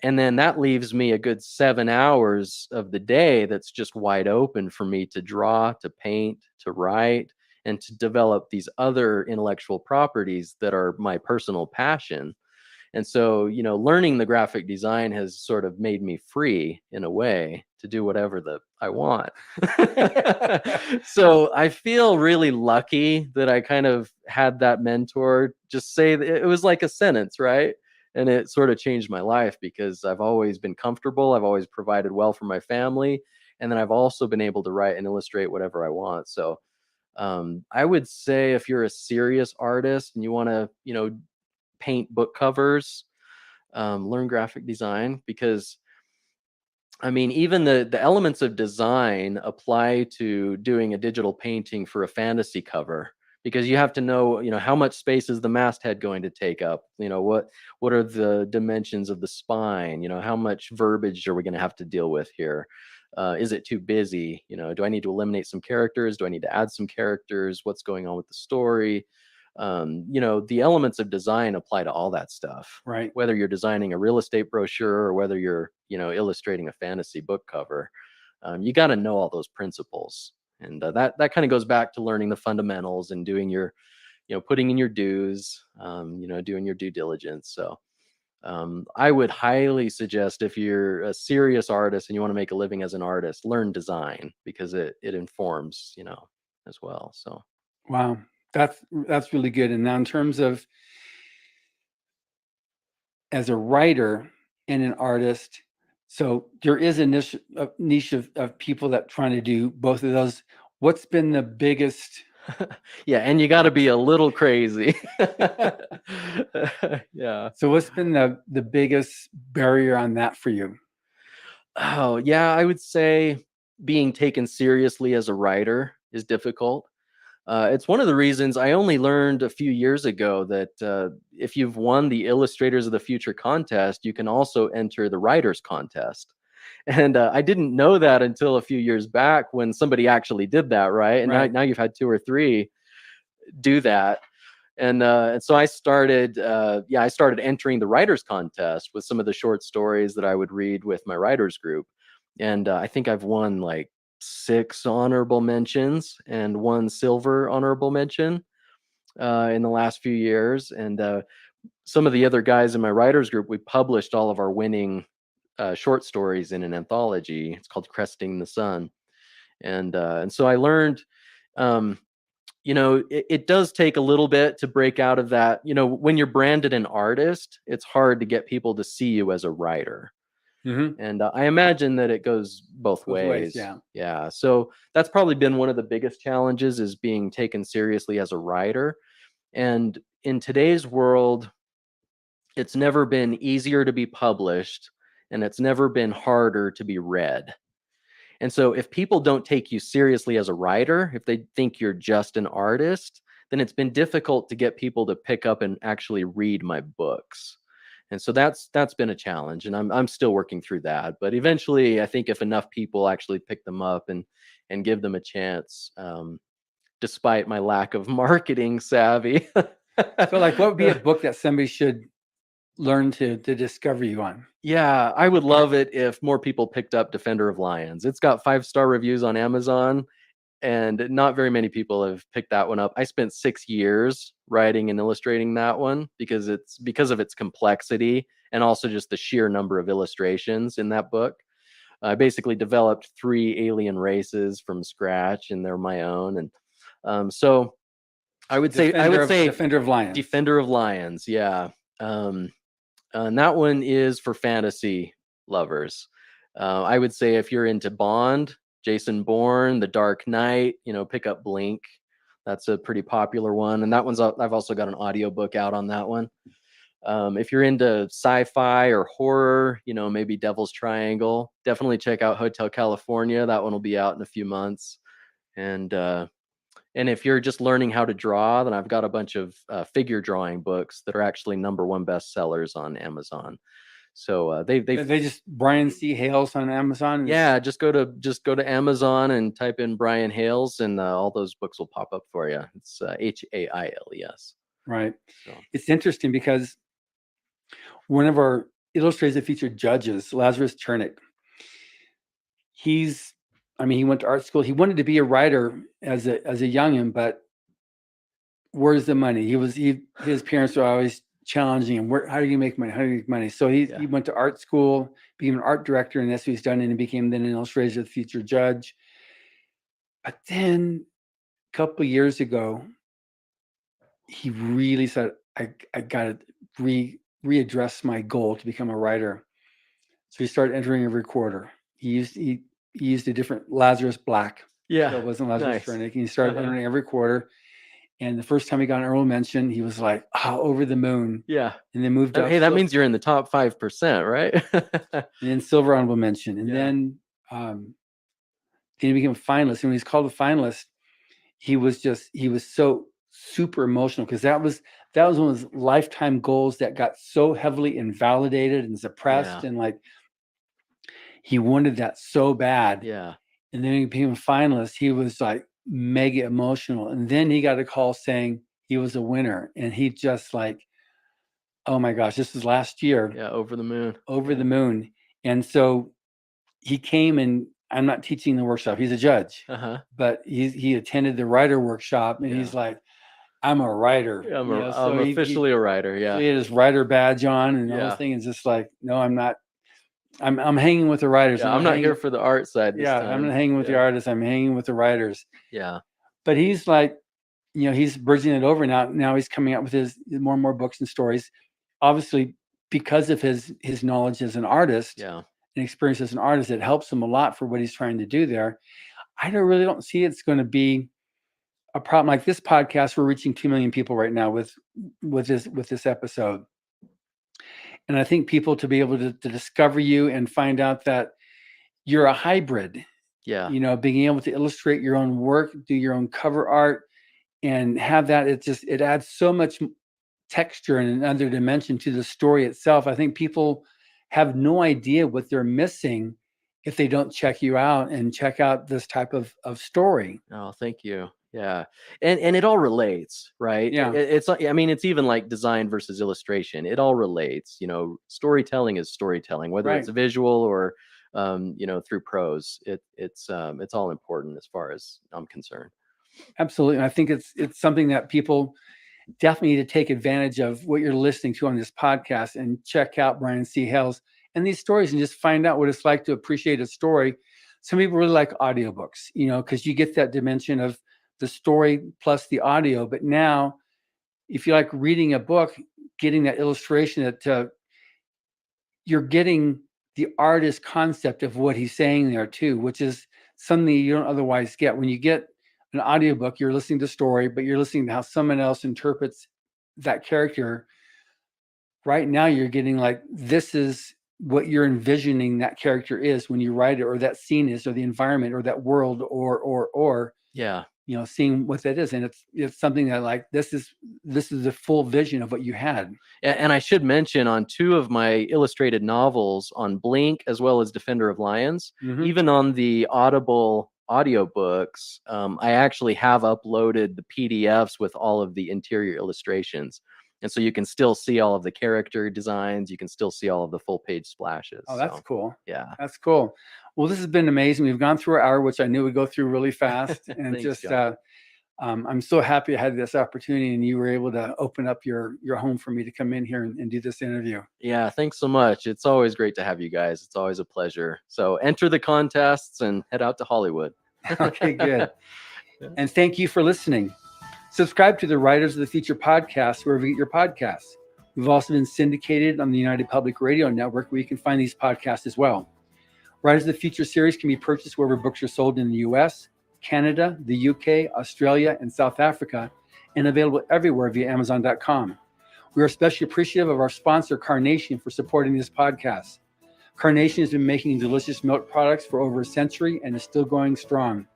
And then that leaves me a good 7 hours of the day that's just wide open for me to draw, to paint, to write, and to develop these other intellectual properties that are my personal passion. And so, learning the graphic design has sort of made me free in a way to do whatever I want. So I feel really lucky that I kind of had that mentor just say that it was like a sentence, right? And it sort of changed my life because I've always been comfortable. I've always provided well for my family. And then I've also been able to write and illustrate whatever I want. So I would say if you're a serious artist and you want to, paint book covers, learn graphic design, because even the elements of design apply to doing a digital painting for a fantasy cover, because you have to know, how much space is the masthead going to take up? What are the dimensions of the spine? How much verbiage are we going to have to deal with here? Is it too busy? Do I need to eliminate some characters? Do I need to add some characters? What's going on with the story? The elements of design apply to all that stuff, Right. whether you're designing a real estate brochure or whether you're, illustrating a fantasy book cover. You got to know all those principles. And that kind of goes back to learning the fundamentals and doing your, putting in your dues, doing your due diligence. So I would highly suggest, if you're a serious artist and you want to make a living as an artist, learn design, because it informs, as well. So. Wow. That's really good. And now in terms of as a writer and an artist, so there is a niche of people that trying to do both of those. What's been the biggest? Yeah, and you got to be a little crazy. Yeah. So what's been the biggest barrier on that for you? Oh, yeah, I would say being taken seriously as a writer is difficult. It's one of the reasons I only learned a few years ago that if you've won the Illustrators of the Future contest, you can also enter the Writers Contest. And I didn't know that until a few years back when somebody actually did that, right? And Right. now you've had 2 or 3 do that. And so I started entering the Writers Contest with some of the short stories that I would read with my writers group. And I think I've won like 6 honorable mentions and 1 silver honorable mention in the last few years. And some of the other guys in my writers group, we published all of our winning short stories in an anthology. It's called Cresting the Sun. And so I learned, it does take a little bit to break out of that. When you're branded an artist, it's hard to get people to see you as a writer. Mm-hmm. And I imagine that it goes both ways. Yeah. Yeah. So that's probably been one of the biggest challenges, is being taken seriously as a writer. And in today's world, it's never been easier to be published, and it's never been harder to be read. And so if people don't take you seriously as a writer, if they think you're just an artist, then it's been difficult to get people to pick up and actually read my books. And so that's been a challenge, and I'm still working through that. But eventually, I think if enough people actually pick them up and give them a chance, despite my lack of marketing savvy. So like, what would be a book that somebody should learn to discover you on? Yeah, I would love it if more people picked up Defender of Llyans. It's got 5-star reviews on Amazon. and not very many people have picked that one up. I spent 6 years writing and illustrating that one because of its complexity and also just the sheer number of illustrations in that book. I basically developed 3 alien races from scratch, and they're my own. And so I would say Defender of Llyans. Defender of Llyans, yeah. And that one is for fantasy lovers. I would say if you're into Bond, Jason Bourne, The Dark Knight, pick up Blink. That's a pretty popular one. And that one's I've also got an audiobook out on that one. If you're into sci-fi or horror, maybe Devil's Triangle, definitely check out Hotel California. That one will be out in a few months. And if you're just learning how to draw, then I've got a bunch of figure drawing books that are actually #1 bestsellers on Amazon. So they just Brian C. Hales on Amazon. Yeah, just go to Amazon and type in Brian Hales, and all those books will pop up for you. It's Hailes. Right. So. It's interesting because one of our illustrators that featured judges, Lazarus Chernick, he went to art school. He wanted to be a writer as a youngin', but where's the money? His parents were always challenging him. How do you make money? How do you make money? So he went to art school, became an art director, and that's what he's done. And he became then an illustrator, the featured judge. But then a couple of years ago, he really said, I got to readdress my goal to become a writer. So he started entering every quarter. He used a different Lazarus Black. Yeah. So it wasn't Lazarus Chernick. And he started entering every quarter. And the first time he got an honorable mention, he was like, over the moon. Yeah. And then moved up. Hey, that means you're in the top 5%, right? And then silver honorable mention. And then he became a finalist. And when he's called a finalist, he was so super emotional because that was one of his lifetime goals that got so heavily invalidated and suppressed. And like, he wanted that so bad. Yeah. And then he became a finalist. He was like mega emotional. And then he got a call saying he was a winner. And he just like, oh my gosh, this was last year. Yeah, over the moon. Over the moon. And so he came, and I'm not teaching the workshop. He's a judge. But he attended the writer workshop, and he's like, I'm a writer. Yeah, I'm officially a writer. Yeah. So he had his writer badge on, and the whole thing is just like, no, I'm not. I'm hanging with the writers. Yeah, I'm not here for the art side this time. I'm not hanging with the artists. I'm hanging with the writers. Yeah. But he's like, he's bridging it over now. Now he's coming out with his more and more books and stories. Obviously, because of his knowledge as an artist and experience as an artist, it helps him a lot for what he's trying to do there. I really don't see it's going to be a problem. Like this podcast, we're reaching 2 million people right now with this episode. And I think people to be able to discover you and find out that you're a hybrid. Yeah. Being able to illustrate your own work, do your own cover art, and have that, it adds so much texture and another dimension to the story itself. I think people have no idea what they're missing if they don't check you out and check out this type of story. Oh, thank you. Yeah. And it all relates, right? Yeah. It's even like design versus illustration. It all relates. Storytelling is storytelling, whether it's visual or through prose. It's all important as far as I'm concerned. Absolutely. And I think it's something that people definitely need to take advantage of what you're listening to on this podcast and check out Brian C. Hales and these stories and just find out what it's like to appreciate a story. Some people really like audiobooks, because you get that dimension of the story plus the audio. But now, if you like reading a book, getting that illustration, that you're getting the artist concept of what he's saying there too, which is something you don't otherwise get. When you get an audiobook, you're listening to story, but you're listening to how someone else interprets that character. Right now, you're getting like, this is what you're envisioning that character is when you write it, or that scene is, or the environment, or that world, or seeing what that is. And it's something that like, this is the full vision of what you had. And I should mention, on 2 of my illustrated novels, on Blink as well as Defender of Llyans, even on the Audible audiobooks, I actually have uploaded the PDFs with all of the interior illustrations. And so you can still see all of the character designs. You can still see all of the full page splashes. Oh, that's So, cool. yeah. That's cool. Well, this has been amazing. We've gone through our hour, which I knew would go through really fast. And Thanks, John. I'm so happy I had this opportunity and you were able to open up your home for me to come in here and do this interview. Yeah, thanks so much. It's always great to have you guys. It's always a pleasure. So enter the contests and head out to Hollywood. Okay, good. And thank you for listening. Subscribe to the Writers of the Future podcast wherever you get your podcasts. We've also been syndicated on the United Public Radio Network, where you can find these podcasts as well. Writers of the Future series can be purchased wherever books are sold in the US, Canada, the UK, Australia, and South Africa, and available everywhere via Amazon.com. We are especially appreciative of our sponsor, Carnation, for supporting this podcast. Carnation has been making delicious milk products for over a century and is still going strong.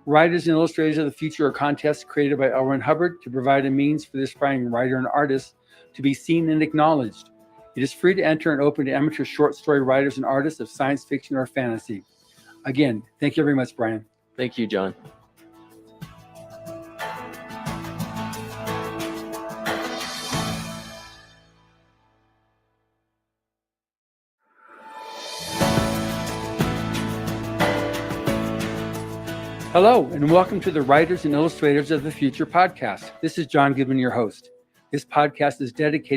Writers and Illustrators of the Future are contests created by Hubbard to provide a means for the aspiring writer and artist to be seen and acknowledged. It is free to enter and open to amateur short story writers and artists of science fiction or fantasy. Again, thank you very much, Brian. Thank you, John. Hello, and welcome to the Writers and Illustrators of the Future podcast. This is John Goodman, your host. This podcast is dedicated